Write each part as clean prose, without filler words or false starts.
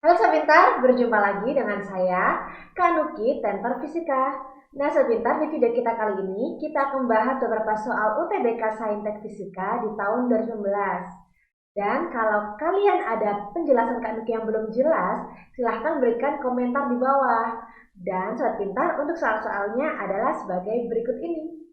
Halo Sobat Pintar, berjumpa lagi dengan saya, Kak Nuki, Tentor Fisika. Nah Sobat Pintar, di video kita kali ini, kita akan membahas beberapa soal UTBK Saintek Fisika di tahun 2019. Dan kalau kalian ada penjelasan Kak Nuki yang belum jelas, silahkan berikan komentar di bawah. Dan Sobat Pintar, untuk soal-soalnya adalah sebagai berikut ini.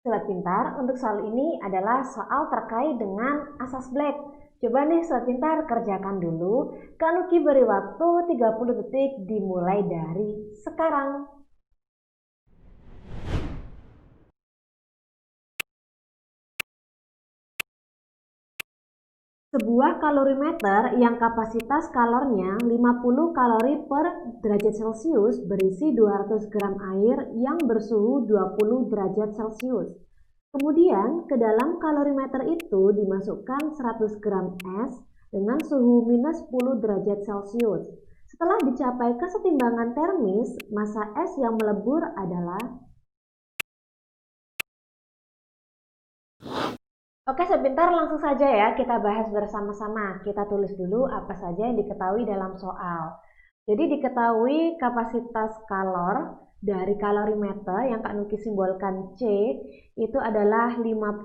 Sobat Pintar, untuk soal ini adalah soal terkait dengan asas Black. Coba nih Sobat Pintar kerjakan dulu. Kak Nuki beri waktu 30 detik dimulai dari sekarang. Sebuah kalorimeter yang kapasitas kalornya 50 kalori per derajat Celcius berisi 200 gram air yang bersuhu 20 derajat Celcius. Kemudian ke dalam kalorimeter itu dimasukkan 100 gram es dengan suhu minus 10 derajat Celcius. Setelah dicapai kesetimbangan termis, massa es yang melebur adalah. Oke, sebentar langsung saja ya kita bahas bersama-sama. Kita tulis dulu apa saja yang diketahui dalam soal. Jadi diketahui kapasitas kalor dari kalorimeter yang Kak Nuki simbolkan C itu adalah 50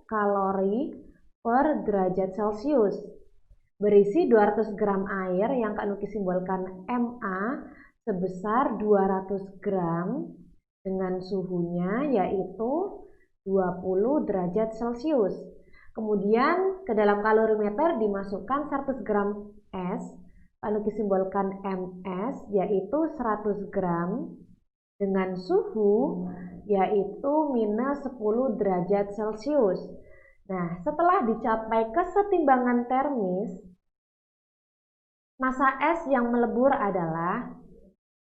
kalori per derajat Celcius. Berisi 200 gram air yang Kak Nuki simbolkan Ma sebesar 200 gram dengan suhunya yaitu 20 derajat Celcius. Kemudian ke dalam kalorimeter dimasukkan 100 gram es, lalu disimbolkan Ms, yaitu 100 gram dengan suhu yaitu minus 10 derajat Celcius. Nah, setelah dicapai kesetimbangan termis, massa es yang melebur adalah.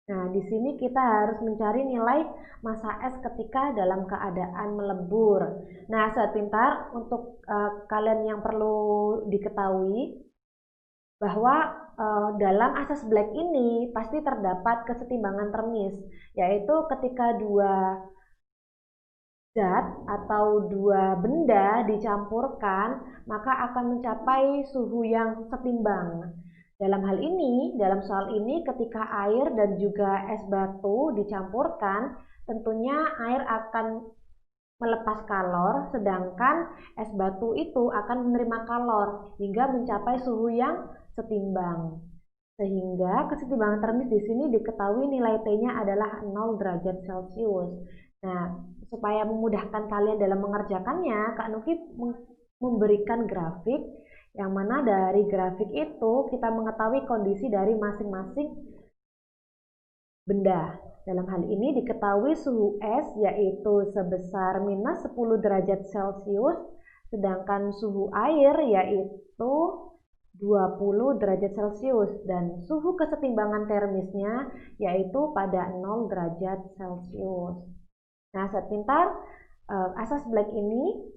Nah, di sini kita harus mencari nilai massa es ketika dalam keadaan melebur. Nah, Sobat Pintar, untuk kalian yang perlu diketahui bahwa dalam asas Black ini pasti terdapat kesetimbangan termis, yaitu ketika dua zat atau dua benda dicampurkan, maka akan mencapai suhu yang setimbang. Dalam hal ini, dalam soal ini ketika air dan juga es batu dicampurkan, tentunya air akan melepas kalor, sedangkan es batu itu akan menerima kalor hingga mencapai suhu yang setimbang. Sehingga kesetimbangan termis di sini diketahui nilai T-nya adalah 0 derajat Celcius. Nah, supaya memudahkan kalian dalam mengerjakannya, Kak Nuki memberikan grafik yang mana dari grafik itu kita mengetahui kondisi dari masing-masing benda. Dalam hal ini diketahui suhu es yaitu sebesar minus 10 derajat Celcius, sedangkan suhu air yaitu 20 derajat Celcius dan suhu kesetimbangan termisnya yaitu pada 0 derajat Celcius. Nah, Sobat Pintar, asas Black ini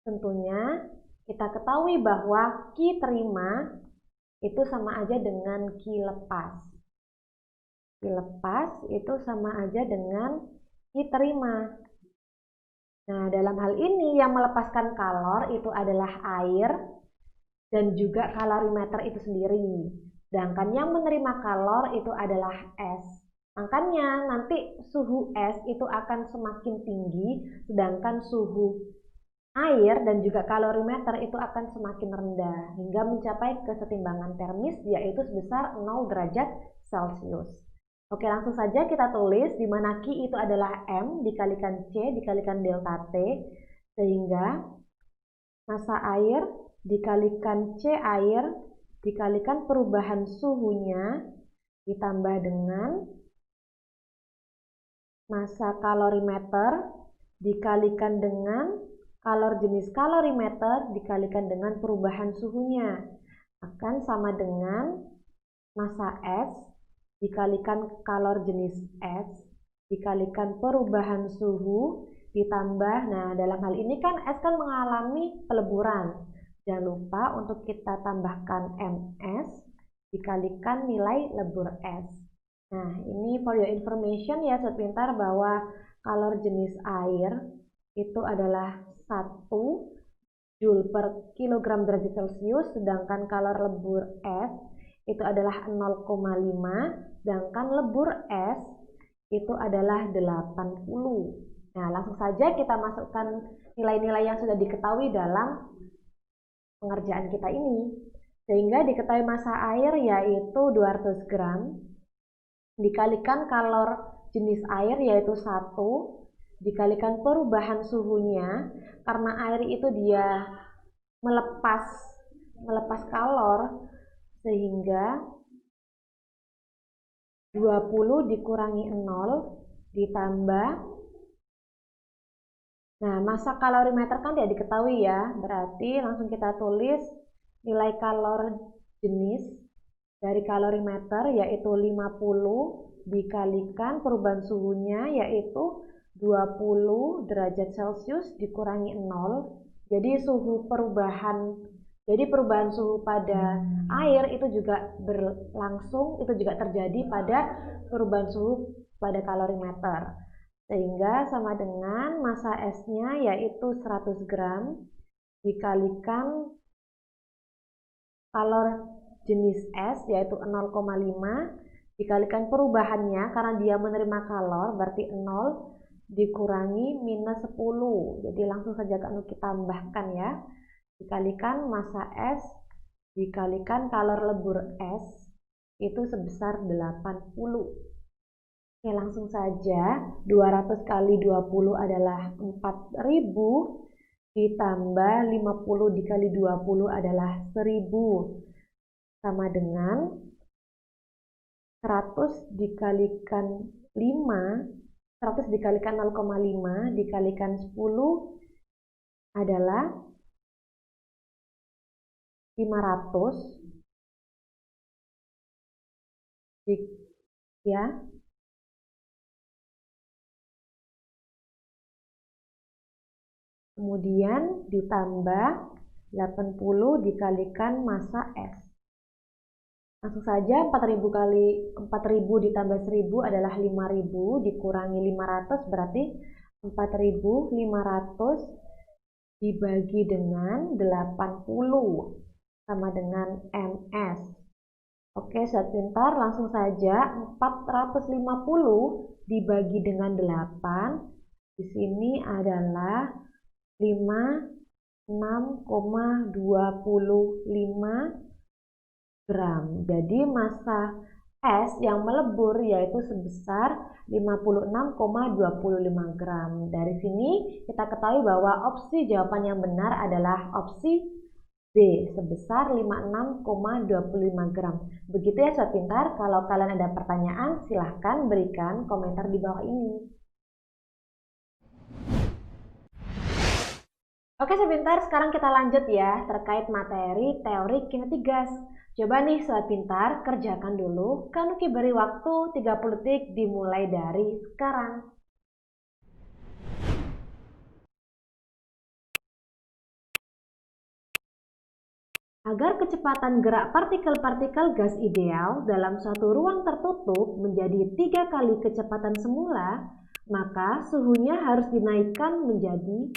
tentunya kita ketahui bahwa Q terima itu sama aja dengan Q lepas. Q lepas itu sama aja dengan Q terima. Nah, dalam hal ini yang melepaskan kalor itu adalah air dan juga kalorimeter itu sendiri. Sedangkan yang menerima kalor itu adalah es. Makanya nanti suhu es itu akan semakin tinggi, sedangkan suhu air dan juga kalorimeter itu akan semakin rendah hingga mencapai kesetimbangan termis yaitu sebesar 0 derajat Celcius. Oke, langsung saja kita tulis di mana Q itu adalah M dikalikan C dikalikan delta T, sehingga massa air dikalikan C air dikalikan perubahan suhunya ditambah dengan massa kalorimeter dikalikan dengan kalor jenis kalorimeter dikalikan dengan perubahan suhunya akan sama dengan massa es dikalikan kalor jenis es dikalikan perubahan suhu ditambah, nah dalam hal ini kan es kan mengalami peleburan. Jangan lupa untuk kita tambahkan Ms dikalikan nilai lebur es. Nah, ini for your information ya Sobat Pintar bahwa kalor jenis air itu adalah 1 Joule per kilogram derajat Celcius, sedangkan kalor lebur es itu adalah 0,5, sedangkan lebur es itu adalah 80. Nah, langsung saja kita masukkan nilai-nilai yang sudah diketahui dalam pengerjaan kita ini. Sehingga diketahui massa air yaitu 200 gram, dikalikan kalor jenis air yaitu 1, dikalikan perubahan suhunya, karena air itu dia melepas kalor, sehingga 20 dikurangi 0 ditambah, nah massa kalorimeter kan tidak diketahui ya, berarti langsung kita tulis nilai kalor jenis dari kalorimeter yaitu 50 dikalikan perubahan suhunya yaitu 20 derajat Celcius dikurangi 0. Jadi perubahan suhu pada air itu juga berlangsung, itu juga terjadi pada perubahan suhu pada kalorimeter. Sehingga sama dengan massa esnya yaitu 100 gram dikalikan kalor jenis es yaitu 0,5 dikalikan perubahannya karena dia menerima kalor berarti 0 dikurangi minus 10. Jadi langsung saja kami tambahkan ya. Dikalikan massa es dikalikan kalor lebur es itu sebesar 80. Oke, langsung saja 200 kali 20 adalah 4000 ditambah 50 dikali 20 adalah 1000 sama dengan 100 dikalikan 5, 100 dikalikan 0,5 dikalikan 10 adalah 500 ya. Kemudian ditambah 80 dikalikan massa es. Langsung saja 4000 kali 4000 ditambah 1000 adalah 5000 dikurangi 500 berarti 4500 dibagi dengan 80 sama dengan ms. Oke, sobat pintar, langsung saja 450 dibagi dengan 8 di sini adalah 56,25 gram. Jadi massa es yang melebur yaitu sebesar 56,25 gram. Dari sini kita ketahui bahwa opsi jawaban yang benar adalah opsi B sebesar 56,25 gram. Begitu ya sobat pintar, kalau kalian ada pertanyaan silahkan berikan komentar di bawah ini. Oke sobat pintar, sekarang kita lanjut ya terkait materi teori kinetik gas. Coba nih sobat pintar, kerjakan dulu. Kanuki beri waktu 30 detik dimulai dari sekarang. Agar kecepatan gerak partikel-partikel gas ideal dalam suatu ruang tertutup menjadi 3 kali kecepatan semula, maka suhunya harus dinaikkan menjadi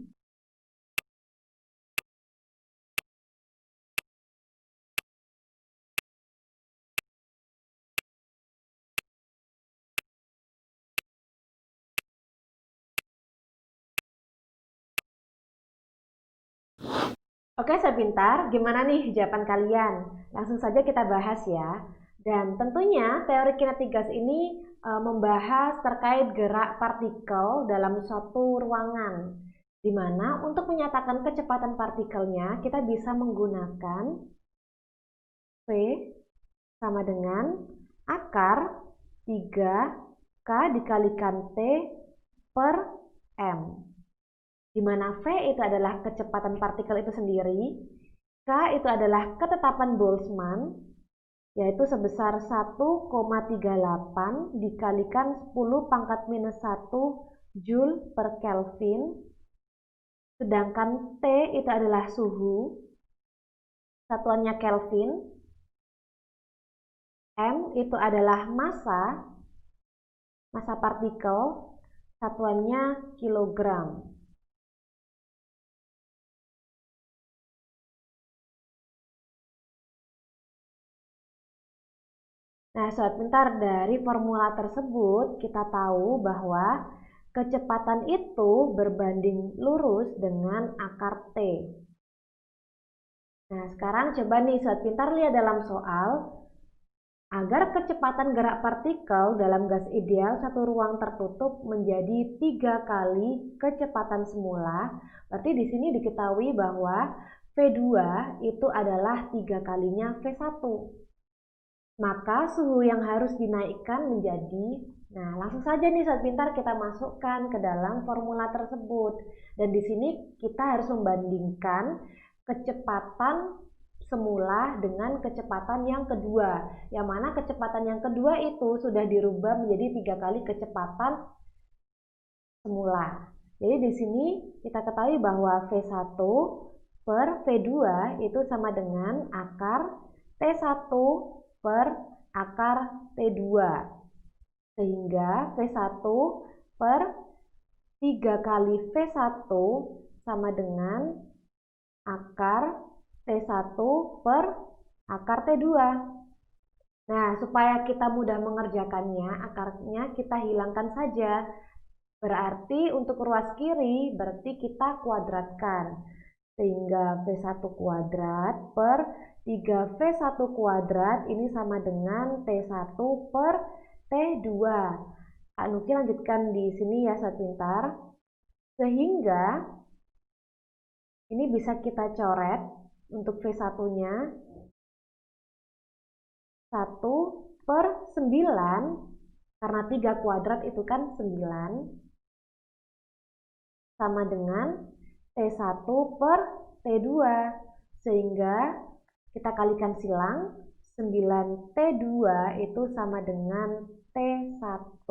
Oke, sobat pintar, gimana nih jawaban kalian? Langsung saja kita bahas ya. Dan tentunya teori kinetik gas ini membahas terkait gerak partikel dalam suatu ruangan. Di mana untuk menyatakan kecepatan partikelnya kita bisa menggunakan V sama dengan akar 3K dikalikan T per M. Di mana V itu adalah kecepatan partikel itu sendiri, K itu adalah ketetapan Boltzmann, yaitu sebesar 1,38 dikalikan 10 pangkat minus 1 Joule per Kelvin, sedangkan T itu adalah suhu, satuannya Kelvin, M itu adalah massa partikel, satuannya kilogram. Nah, sobat pintar, dari formula tersebut kita tahu bahwa kecepatan itu berbanding lurus dengan akar T. Nah, sekarang coba nih sobat pintar lihat dalam soal. Agar kecepatan gerak partikel dalam gas ideal satu ruang tertutup menjadi 3 kali kecepatan semula, berarti di sini diketahui bahwa V2 itu adalah 3 kalinya V1. Maka suhu yang harus dinaikkan menjadi, nah langsung saja nih sobat pintar kita masukkan ke dalam formula tersebut. Dan di sini kita harus membandingkan kecepatan semula dengan kecepatan yang kedua, yang mana kecepatan yang kedua itu sudah dirubah menjadi 3 kali kecepatan semula. Jadi di sini kita ketahui bahwa V1 per V2 itu sama dengan akar T1 per akar T2. Sehingga V1 per 3 kali V1 sama dengan akar T1 per akar T2. Nah, supaya kita mudah mengerjakannya, akarnya kita hilangkan saja. Berarti untuk ruas kiri, berarti kita kuadratkan. Sehingga V1 kuadrat per 3V1 kuadrat ini sama dengan T1 per T2. Kak Nuki lanjutkan di sini ya, sobat pintar. Sehingga ini bisa kita coret. Untuk V1-nya 1 per 9, karena 3 kuadrat itu kan 9, sama dengan T1 per T2. Sehingga kita kalikan silang, 9T2 itu sama dengan T1.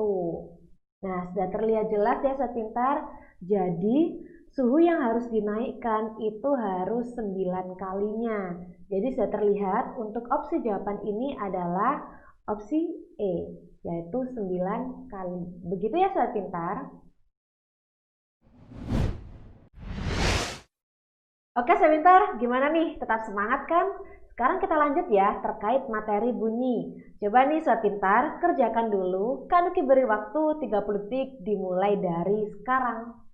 Nah, sudah terlihat jelas ya sobat pintar. Jadi suhu yang harus dinaikkan itu harus 9 kalinya. Jadi sudah terlihat untuk opsi jawaban ini adalah opsi E, yaitu 9 kali. Begitu ya sobat pintar. Oke sobat pintar, gimana nih? Tetap semangat kan? Sekarang kita lanjut ya terkait materi bunyi. Coba nih sobat pintar, kerjakan dulu. Kak Nuki beri waktu 30 detik dimulai dari sekarang.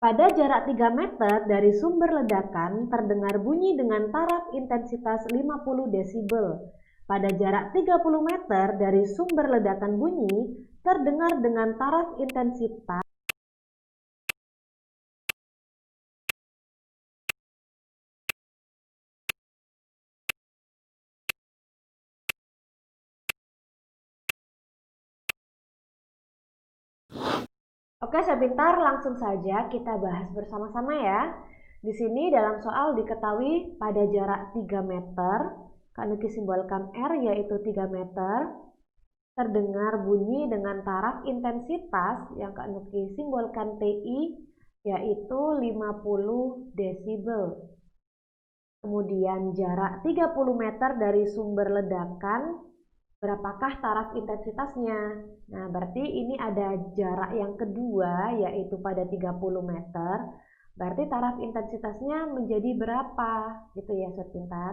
Pada jarak 3 meter dari sumber ledakan terdengar bunyi dengan taraf intensitas 50 desibel. Pada jarak 30 meter dari sumber ledakan bunyi terdengar dengan taraf intensitas Oke, sebentar langsung saja kita bahas bersama-sama ya. Di sini dalam soal diketahui pada jarak 3 meter, Kak Nuki simbolkan R yaitu 3 meter, terdengar bunyi dengan taraf intensitas yang Kak Nuki simbolkan TI yaitu 50 desibel. Kemudian jarak 30 meter dari sumber ledakan, berapakah taraf intensitasnya? Nah, berarti ini ada jarak yang kedua yaitu pada 30 meter. Berarti taraf intensitasnya menjadi berapa? Gitu ya, sobat pintar.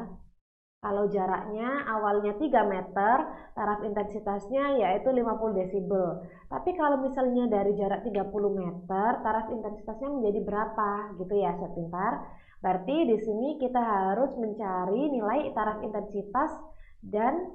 Kalau jaraknya awalnya 3 meter, taraf intensitasnya yaitu 50 desibel. Tapi kalau misalnya dari jarak 30 meter, taraf intensitasnya menjadi berapa? Gitu ya, sobat pintar. Berarti di sini kita harus mencari nilai taraf intensitas dan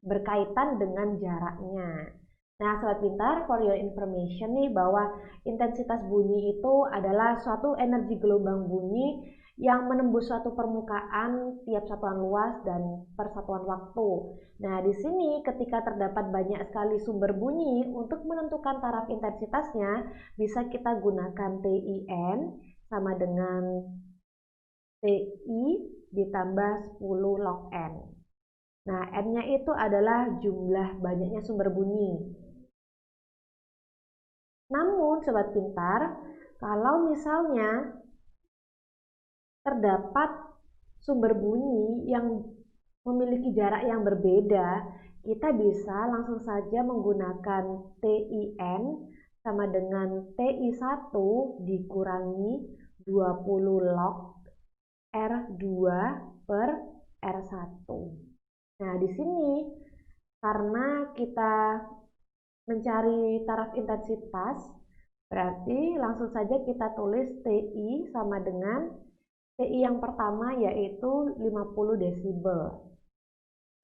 berkaitan dengan jaraknya. Nah, sobat pintar, for your information nih bahwa intensitas bunyi itu adalah suatu energi gelombang bunyi yang menembus suatu permukaan tiap satuan luas dan persatuan waktu. Nah, di sini ketika terdapat banyak sekali sumber bunyi, untuk menentukan taraf intensitasnya bisa kita gunakan TIN sama dengan TI ditambah 10 log N. Nah, N-nya itu adalah jumlah banyaknya sumber bunyi. Namun, sobat pintar, kalau misalnya terdapat sumber bunyi yang memiliki jarak yang berbeda, kita bisa langsung saja menggunakan TIN sama dengan TI1 dikurangi 20 log R2 per R1. Nah, di sini karena kita mencari taraf intensitas, berarti langsung saja kita tulis TI sama dengan TI yang pertama yaitu 50 desibel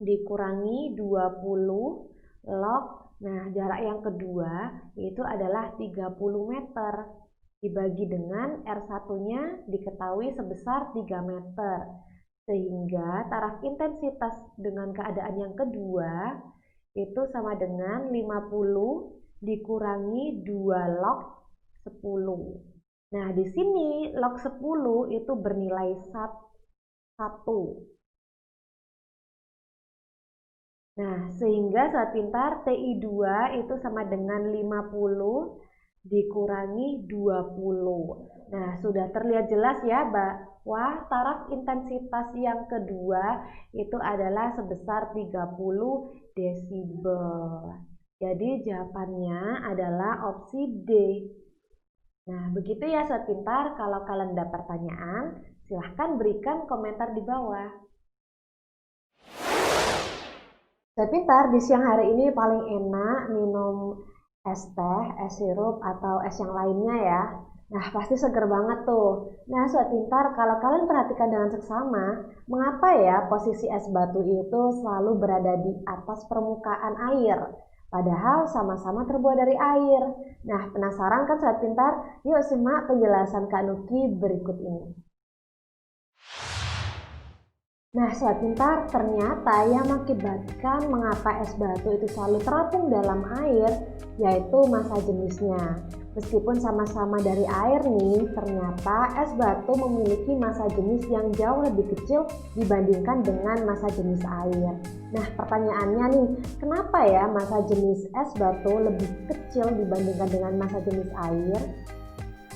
dikurangi 20 log. Nah, jarak yang kedua itu adalah 30 meter dibagi dengan R1-nya diketahui sebesar 3 meter. Sehingga taraf intensitas dengan keadaan yang kedua itu sama dengan 50 dikurangi 2 log 10. Nah, di sini log 10 itu bernilai 1. Nah, sehingga sobat pintar TI2 itu sama dengan 50 dikurangi 20. Nah, sudah terlihat jelas ya bahwa taraf intensitas yang kedua itu adalah sebesar 30 desibel. Jadi jawabannya adalah opsi D. Nah, begitu ya sobat pintar. Kalau kalian ada pertanyaan, silahkan berikan komentar di bawah. Sobat pintar, di siang hari ini paling enak minum es teh, es sirup, atau es yang lainnya ya. Nah, pasti seger banget tuh. Nah, sobat pintar, kalau kalian perhatikan dengan seksama, mengapa ya posisi es batu itu selalu berada di atas permukaan air? Padahal sama-sama terbuat dari air. Nah, penasaran kan sobat pintar? Yuk simak penjelasan Kak Nuki berikut ini. Nah, sobat pintar, ternyata yang mengakibatkan mengapa es batu itu selalu terapung dalam air, yaitu massa jenisnya. Meskipun sama-sama dari air nih, ternyata es batu memiliki massa jenis yang jauh lebih kecil dibandingkan dengan massa jenis air. Nah, pertanyaannya nih, kenapa ya massa jenis es batu lebih kecil dibandingkan dengan massa jenis air?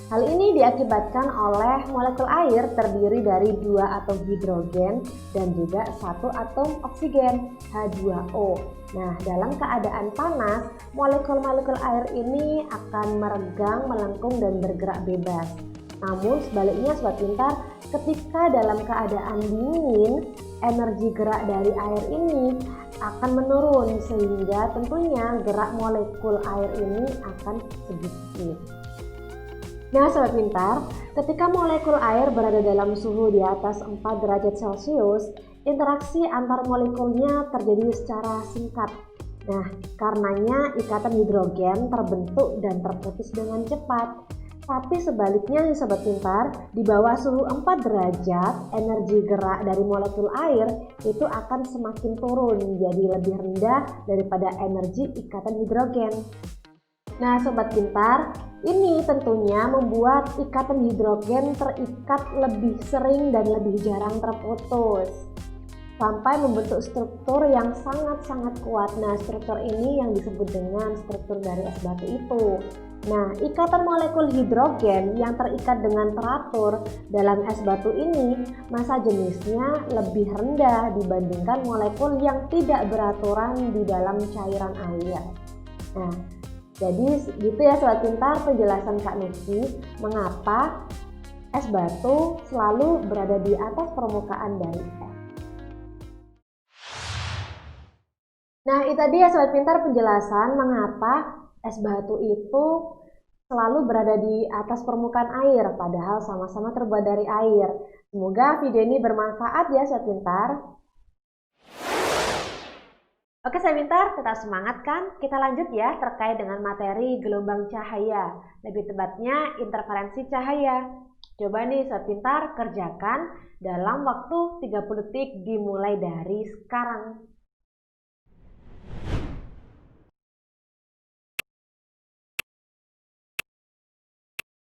Hal ini diakibatkan oleh molekul air terdiri dari 2 atom hidrogen dan juga 1 atom oksigen, H2O. Nah, dalam keadaan panas, molekul-molekul air ini akan meregang, melengkung, dan bergerak bebas. Namun sebaliknya sobat pintar, ketika dalam keadaan dingin, energi gerak dari air ini akan menurun sehingga tentunya gerak molekul air ini akan sedikit. Nah, sobat pintar, ketika molekul air berada dalam suhu di atas 4 derajat Celcius, interaksi antar molekulnya terjadi secara singkat. Nah, karenanya ikatan hidrogen terbentuk dan terputus dengan cepat. Tapi sebaliknya nih sobat pintar, di bawah suhu 4 derajat, energi gerak dari molekul air itu akan semakin turun, jadi lebih rendah daripada energi ikatan hidrogen. Nah, sobat pintar, ini tentunya membuat ikatan hidrogen terikat lebih sering dan lebih jarang terputus sampai membentuk struktur yang sangat-sangat kuat. Nah, struktur ini yang disebut dengan struktur dari es batu itu. Nah, ikatan molekul hidrogen yang terikat dengan teratur dalam es batu ini, massa jenisnya lebih rendah dibandingkan molekul yang tidak beraturan di dalam cairan air. Nah, jadi gitu ya sobat pintar penjelasan Kak Nuki mengapa es batu selalu berada di atas permukaan dari es. Nah, itu tadi ya sobat pintar penjelasan mengapa es batu itu selalu berada di atas permukaan air padahal sama-sama terbuat dari air. Semoga video ini bermanfaat ya sobat pintar. Oke, saya pintar, tetap semangat kan? Kita lanjut ya terkait dengan materi gelombang cahaya. Lebih tepatnya interferensi cahaya. Coba nih sobat pintar kerjakan dalam waktu 30 detik dimulai dari sekarang.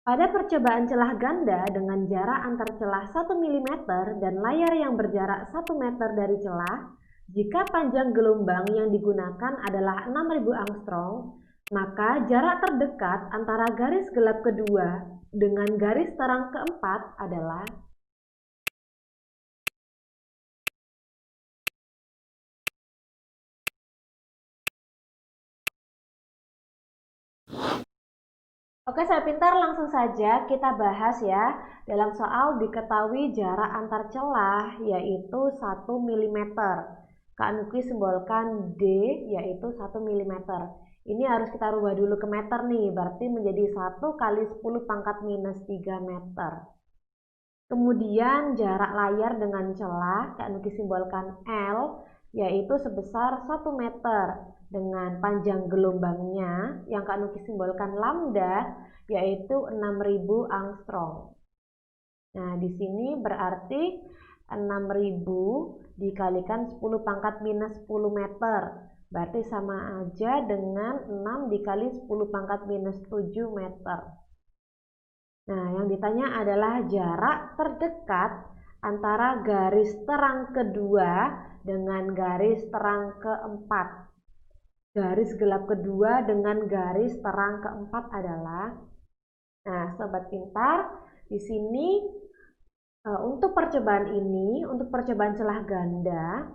Pada percobaan celah ganda dengan jarak antar celah 1 mm dan layar yang berjarak 1 meter dari celah, jika panjang gelombang yang digunakan adalah 6000 angstrom, maka jarak terdekat antara garis gelap kedua dengan garis terang keempat adalah Oke, Sobat Pintar, langsung saja kita bahas ya. Dalam soal diketahui jarak antar celah yaitu 1 mm. Kak Nuki simbolkan D yaitu 1 mm. Ini harus kita rubah dulu ke meter nih, berarti menjadi 1 kali 10 pangkat minus 3 meter. Kemudian jarak layar dengan celah, Kak Nuki simbolkan L, yaitu sebesar 1 meter. Dengan panjang gelombangnya, yang Kak Nuki simbolkan lambda, yaitu 6000 angstrom. Nah, di sini berarti 6000 dikalikan 10 pangkat minus 10 meter. Berarti sama aja dengan 6 dikali 10 pangkat minus 7 meter. Nah, yang ditanya adalah jarak terdekat antara garis terang kedua dengan garis terang keempat. Garis gelap kedua dengan garis terang keempat adalah, nah Sobat Pintar, di sini untuk percobaan ini, untuk percobaan celah ganda,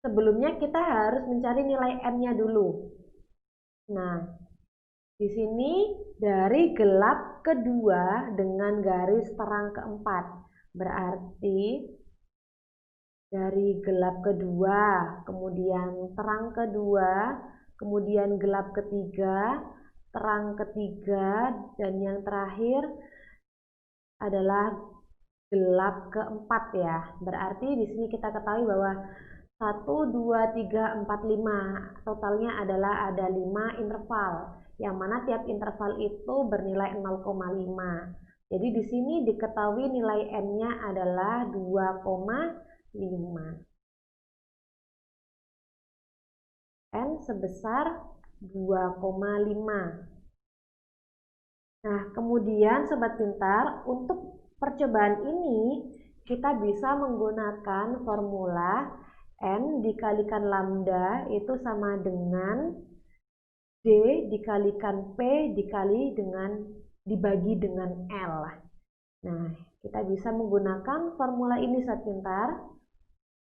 sebelumnya kita harus mencari nilai M-nya dulu. Nah, di sini dari gelap kedua dengan garis terang keempat. Berarti dari gelap kedua, kemudian terang kedua, kemudian gelap ketiga, terang ketiga, dan yang terakhir adalah gelap keempat ya. Berarti di sini kita ketahui bahwa 1, 2, 3, 4, 5. Totalnya adalah ada 5 interval, yang mana tiap interval itu bernilai 0,5. Jadi di sini diketahui nilai N-nya adalah 2,5. N sebesar 2,5. Nah, kemudian Sobat Pintar, untuk percobaan ini kita bisa menggunakan formula N dikalikan lambda itu sama dengan D dikalikan P dibagi dengan L. Nah, kita bisa menggunakan formula ini, Sobat Pintar.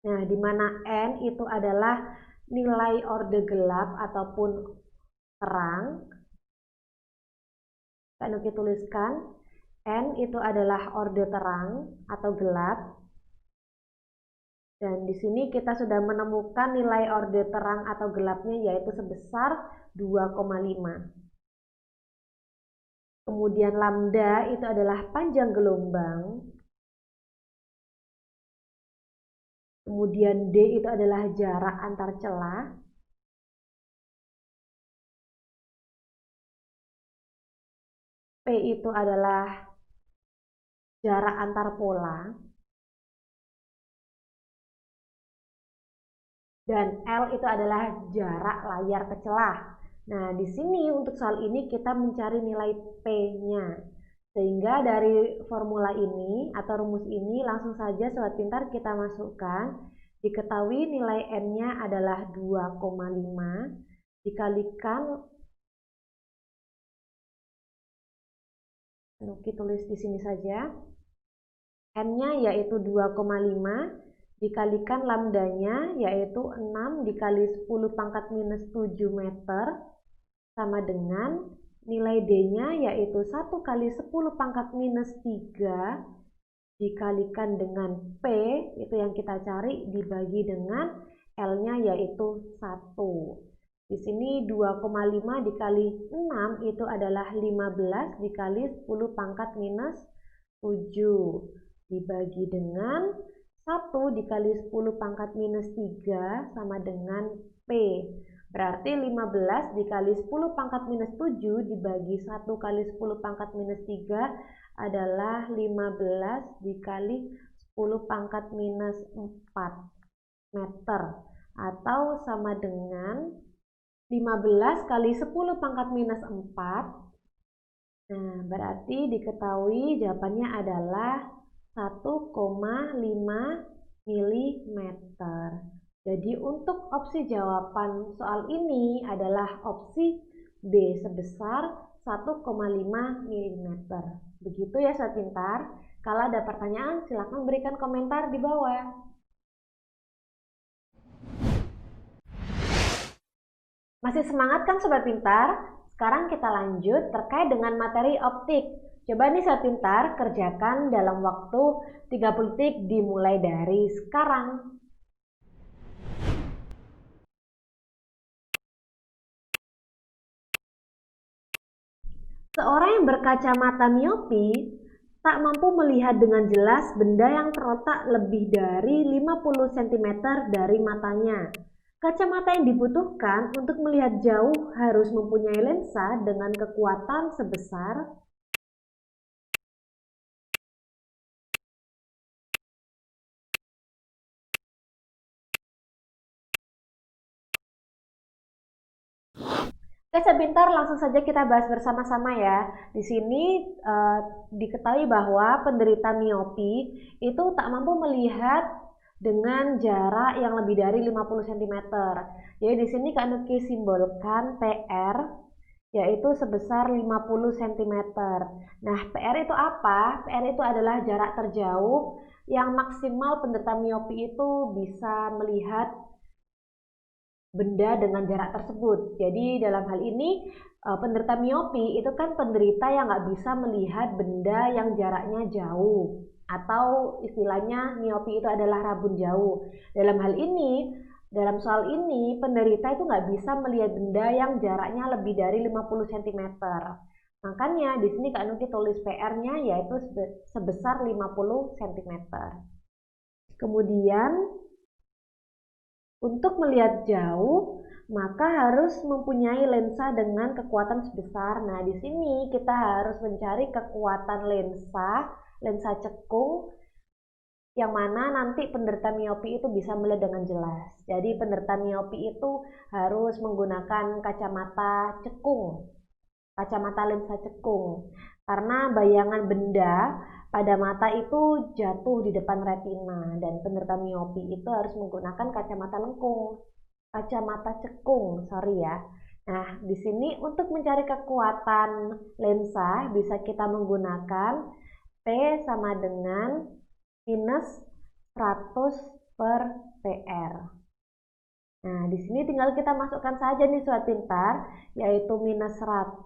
Nah, di mana N itu adalah nilai orde gelap ataupun terang. Kak Nuki tuliskan, N itu adalah orde terang atau gelap. Dan di sini kita sudah menemukan nilai orde terang atau gelapnya yaitu sebesar 2,5. Kemudian lambda itu adalah panjang gelombang. Kemudian D itu adalah jarak antar celah. P itu adalah jarak antar pola. Dan L itu adalah jarak layar ke celah. Nah, di sini untuk soal ini kita mencari nilai P-nya. Sehingga dari formula ini atau rumus ini langsung saja Sobat Pintar kita masukkan. Diketahui nilai N-nya adalah 2,5 dikalikan, Nuki tulis di sini saja, N-nya yaitu 2,5 dikalikan lambdanya yaitu 6 dikali 10 pangkat minus 7 meter sama dengan nilai D-nya yaitu 1 kali 10 pangkat minus 3 dikalikan dengan P, itu yang kita cari, dibagi dengan L-nya yaitu 1. Di sini 2,5 dikali 6 itu adalah 15 dikali 10 pangkat minus 7 dibagi dengan 1 dikali 10 pangkat minus 3 sama dengan P. Berarti 15 dikali 10 pangkat minus 7 dibagi 1 kali 10 pangkat minus 3 adalah 15 dikali 10 pangkat minus 4 meter. Atau sama dengan 15 kali 10 pangkat minus 4. Nah, berarti diketahui jawabannya adalah 1,5 mm. Jadi untuk opsi jawaban soal ini adalah opsi B sebesar 1,5 mm. Begitu ya Sobat Pintar. Kalau ada pertanyaan silakan berikan komentar di bawah. Masih semangat kan Sobat Pintar? Sekarang kita lanjut terkait dengan materi optik. Coba nih Sobat Pintar, kerjakan dalam waktu 30 detik dimulai dari sekarang. Seorang yang berkacamata miopi tak mampu melihat dengan jelas benda yang terletak lebih dari 50 cm dari matanya. Kacamata yang dibutuhkan untuk melihat jauh harus mempunyai lensa dengan kekuatan sebesar Oke, sebentar langsung saja kita bahas bersama-sama ya. Di sini diketahui bahwa penderita miopi itu tak mampu melihat dengan jarak yang lebih dari 50 cm. Jadi di sini Kak Nuki simbolkan PR yaitu sebesar 50 cm. Nah, PR itu apa? PR itu adalah jarak terjauh yang maksimal penderita miopi itu bisa melihat benda dengan jarak tersebut. Jadi dalam hal ini penderita miopi itu kan penderita yang nggak bisa melihat benda yang jaraknya jauh, atau istilahnya miopi itu adalah rabun jauh. Dalam hal ini, dalam soal ini penderita itu nggak bisa melihat benda yang jaraknya lebih dari 50 cm. Makanya di sini Kak Nuki tulis PR-nya yaitu sebesar 50 cm. Kemudian untuk melihat jauh, maka harus mempunyai lensa dengan kekuatan sebesar. Nah, di sini kita harus mencari kekuatan lensa cekung, yang mana nanti penderita miopi itu bisa melihat dengan jelas. Jadi penderita miopi itu harus menggunakan kacamata cekung, kacamata lensa cekung. Karena bayangan benda pada mata itu jatuh di depan retina, dan penderita miopi itu harus menggunakan kacamata cekung, sorry ya. Nah, di sini untuk mencari kekuatan lensa bisa kita menggunakan P sama dengan minus 100 per PR. Nah, di sini tinggal kita masukkan saja nih Sobat Pintar, yaitu minus 100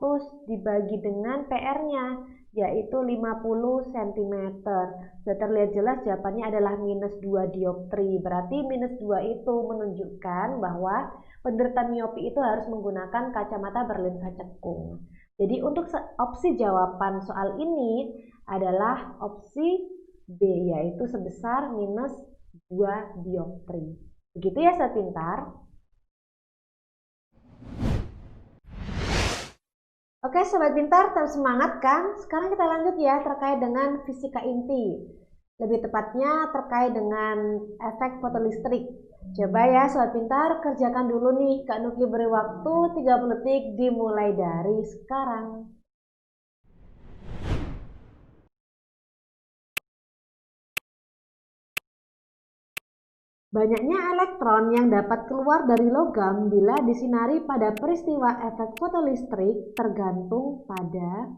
dibagi dengan PR-nya, yaitu 50 cm. Sudah terlihat jelas jawabannya adalah minus 2 dioptri. Berarti minus 2 itu menunjukkan bahwa penderita miopi itu harus menggunakan kacamata berlensa cekung. Jadi untuk opsi jawaban soal ini adalah opsi B, yaitu sebesar minus 2 dioptri. Begitu ya Sobat Pintar. Oke Sobat Pintar, tetap semangat kan? Sekarang kita lanjut ya terkait dengan fisika inti. Lebih tepatnya terkait dengan efek fotolistrik. Coba ya Sobat Pintar, kerjakan dulu nih. Kak Nuki beri waktu 30 detik dimulai dari sekarang. Banyaknya elektron yang dapat keluar dari logam bila disinari pada peristiwa efek fotolistrik tergantung pada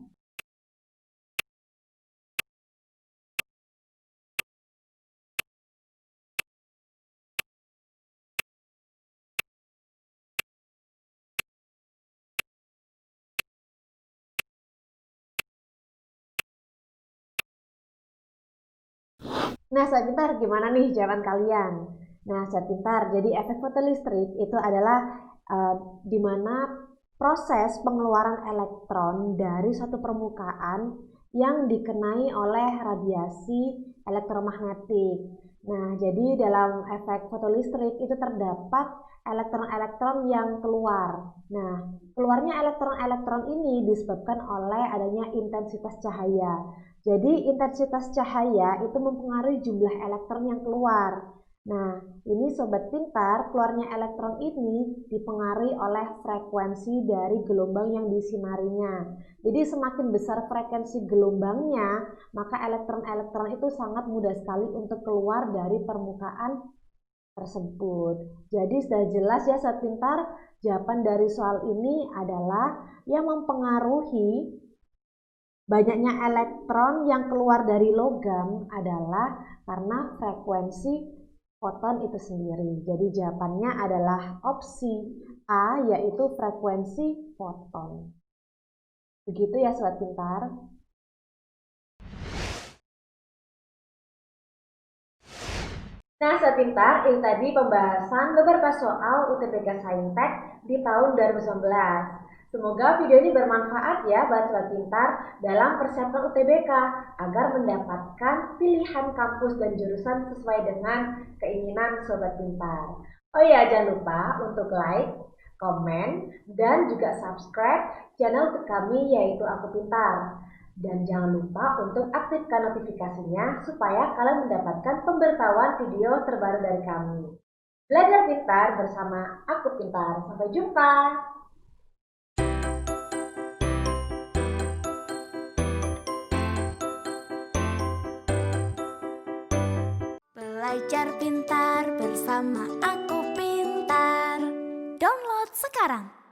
Nah, Sobat Pintar, gimana nih jawaban kalian? Nah, Sobat Pintar, jadi efek fotolistrik itu adalah di mana proses pengeluaran elektron dari suatu permukaan yang dikenai oleh radiasi elektromagnetik. Nah, jadi dalam efek fotolistrik itu terdapat elektron-elektron yang keluar. Nah, keluarnya elektron-elektron ini disebabkan oleh adanya intensitas cahaya. Jadi intensitas cahaya itu mempengaruhi jumlah elektron yang keluar. Nah, ini Sobat Pintar, keluarnya elektron ini dipengaruhi oleh frekuensi dari gelombang yang disinarinya. Jadi semakin besar frekuensi gelombangnya, maka elektron-elektron itu sangat mudah sekali untuk keluar dari permukaan tersebut. Jadi sudah jelas ya Sobat Pintar, jawaban dari soal ini adalah yang mempengaruhi banyaknya elektron yang keluar dari logam adalah karena frekuensi foton itu sendiri. Jadi jawabannya adalah opsi A, yaitu frekuensi foton. Begitu ya Sobat Pintar. Nah, Sobat Pintar, ini tadi pembahasan beberapa soal UTBK Saintek di tahun 2019. Semoga video ini bermanfaat ya buat Sobat Pintar dalam persiapan UTBK agar mendapatkan pilihan kampus dan jurusan sesuai dengan keinginan Sobat Pintar. Oh iya, jangan lupa untuk like, komen, dan juga subscribe channel kami yaitu Aku Pintar. Dan jangan lupa untuk aktifkan notifikasinya supaya kalian mendapatkan pemberitahuan video terbaru dari kami. Belajar pintar bersama Aku Pintar. Sampai jumpa. Belajar pintar bersama Aku Pintar. Download sekarang.